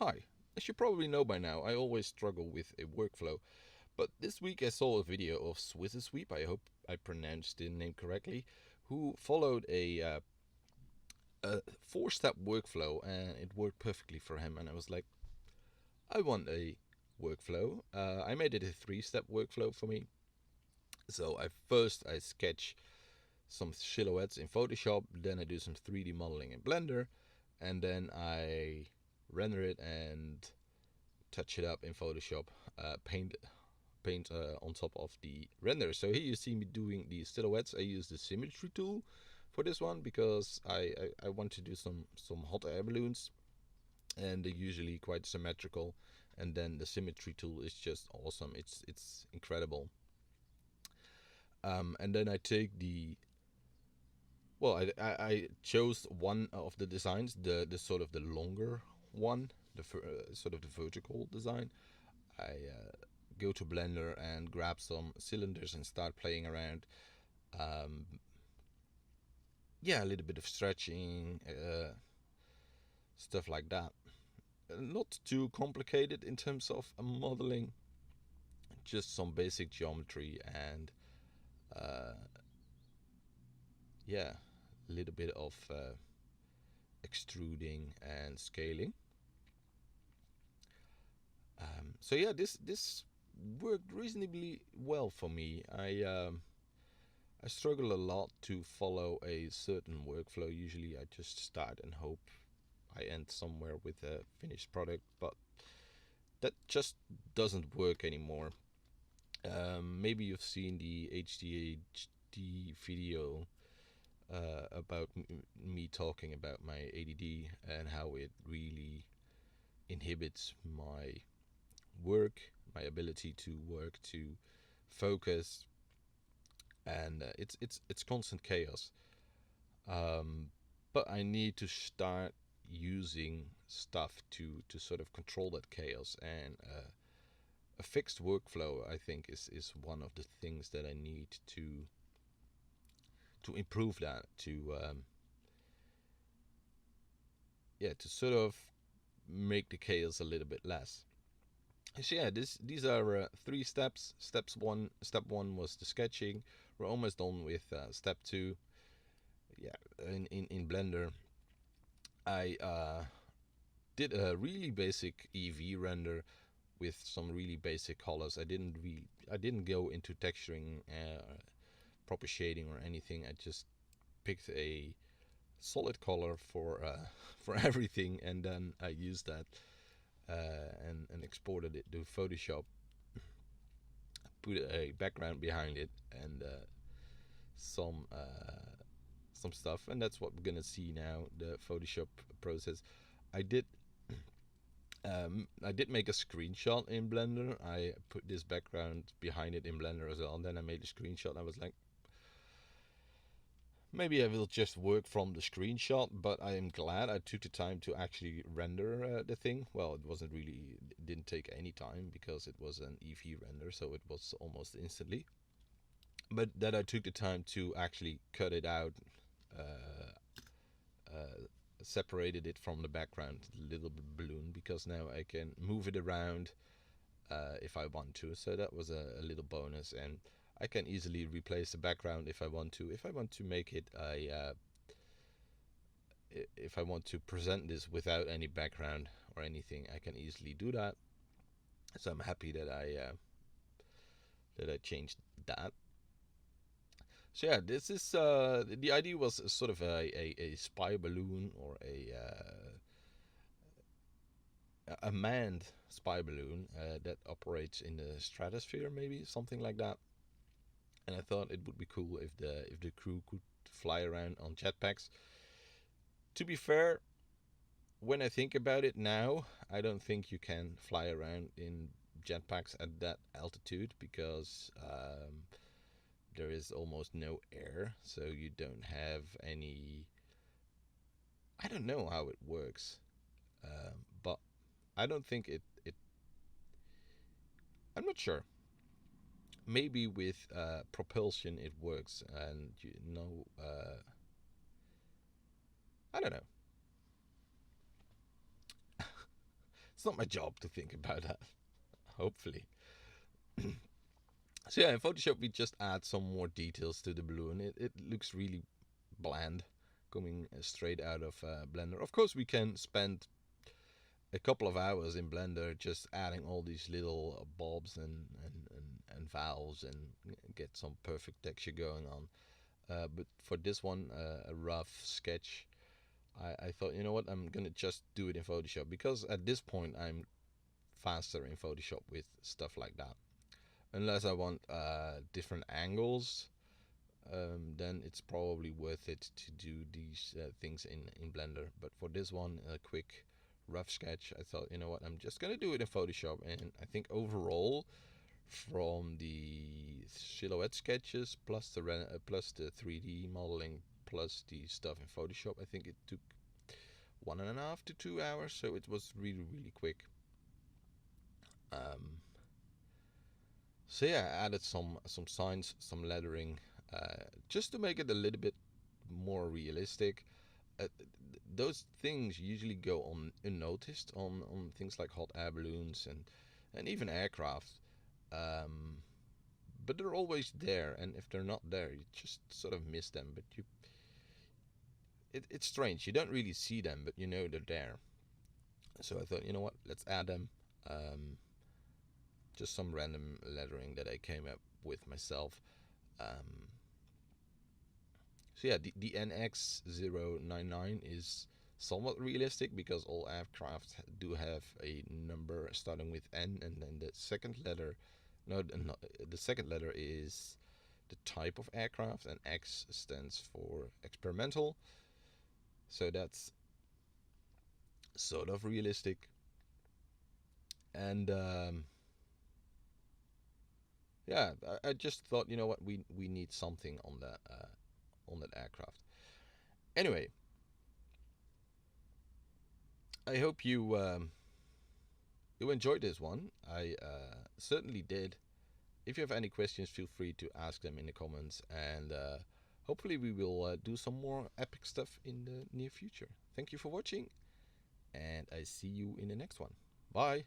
Hi, as you probably know by now, I always struggle with a workflow, but this week I saw a video of Sweep, I hope I pronounced the name correctly, who followed a four-step workflow and it worked perfectly for him. And I was like, I want a workflow. I made it a three-step workflow for me. So I sketch some silhouettes in Photoshop, then I do some 3D modeling in Blender, and then I render it and touch it up in Photoshop, paint on top of the render. So here you see me doing the silhouettes. I use the symmetry tool for this one because I want to do some hot air balloons, and they're usually quite symmetrical. And then the symmetry tool is just awesome. It's incredible. And then I take the well, I chose one of the designs, the sort of the longer one, sort of the vertical design. I go to Blender and grab some cylinders and start playing around. Um, yeah, a little bit of stretching, stuff like that. Not too complicated in terms of modeling, just some basic geometry and uh, yeah, a little bit of extruding and scaling. So yeah, this worked reasonably well for me. I struggle a lot to follow a certain workflow. Usually, I just start and hope I end somewhere with a finished product, but that just doesn't work anymore. Maybe you've seen the HDHD video about me talking about my ADD and how it really inhibits my work, my ability to work, to focus, and it's constant chaos. Um, but I need to start using stuff to sort of control that chaos, and a fixed workflow I think is one of the things that I need to improve that, to yeah, to sort of make the chaos a little bit less. So yeah, these are three steps. Step one was the sketching. We're almost done with step two. Yeah, in Blender, I did a really basic EV render with some really basic colors. I didn't go into texturing, proper shading or anything. I just picked a solid color for for everything, and then I used that and exported it to Photoshop. Put a background behind it and some uh, some stuff, and that's what we're gonna see now. The Photoshop process. I did I did make a screenshot in Blender. I put this background behind it in Blender as well. And then I made a screenshot. I was like, maybe I will just work from the screenshot, but I am glad I took the time to actually render the thing. Well, it wasn't really, it didn't take any time because it was an EV render, so it was almost instantly. But that I took the time to actually cut it out, uh, uh, separated it from the background, the little balloon, because now I can move it around if I want to. So that was a little bonus, and I can easily replace the background if I want to. If I want to make it if I want to present this without any background or anything, I can easily do that. So I'm happy that I changed that. So yeah, this is the idea was sort of a spy balloon or a manned spy balloon that operates in the stratosphere, maybe something like that. And I thought it would be cool if the crew could fly around on jetpacks. To be fair, when I think about it now, I don't think you can fly around in jetpacks at that altitude because there is almost no air, so you don't have any. I don't know how it works, but I don't think it. I'm not sure. Maybe with propulsion it works, and you know, I don't know. It's not my job to think about that. Hopefully. So yeah, in Photoshop we just add some more details to the balloon. It looks really bland, coming straight out of Blender. Of course, we can spend a couple of hours in Blender just adding all these little bulbs and valves and get some perfect texture going on. But for this one, a rough sketch, I thought, you know what, I'm gonna just do it in Photoshop, because at this point I'm faster in Photoshop with stuff like that. Unless I want different angles, then it's probably worth it to do these things in Blender. But for this one, a quick rough sketch, I thought, you know what, I'm just gonna do it in Photoshop. And I think overall, from the silhouette sketches plus the 3D modeling plus the stuff in Photoshop, I think it took 1.5 to 2 hours. So it was really quick. So yeah, I added some signs, some lettering, just to make it a little bit more realistic. Those things usually go on unnoticed on things like hot air balloons and even aircraft, but they're always there. And if they're not there, you just sort of miss them. But it's strange. You don't really see them, but you know they're there. So I thought, you know what, let's add them. Just some random lettering that I came up with myself. Um, so yeah, the NX099 is somewhat realistic, because all aircraft do have a number starting with N, and then the second letter, no, the second letter is the type of aircraft, and X stands for experimental. So that's sort of realistic. And yeah, I just thought, you know what, we need something on that aircraft. Anyway, I hope you enjoyed this one. I certainly did. If you have any questions, feel free to ask them in the comments, and hopefully we will do some more epic stuff in the near future. Thank you for watching, and I see you in the next one. Bye.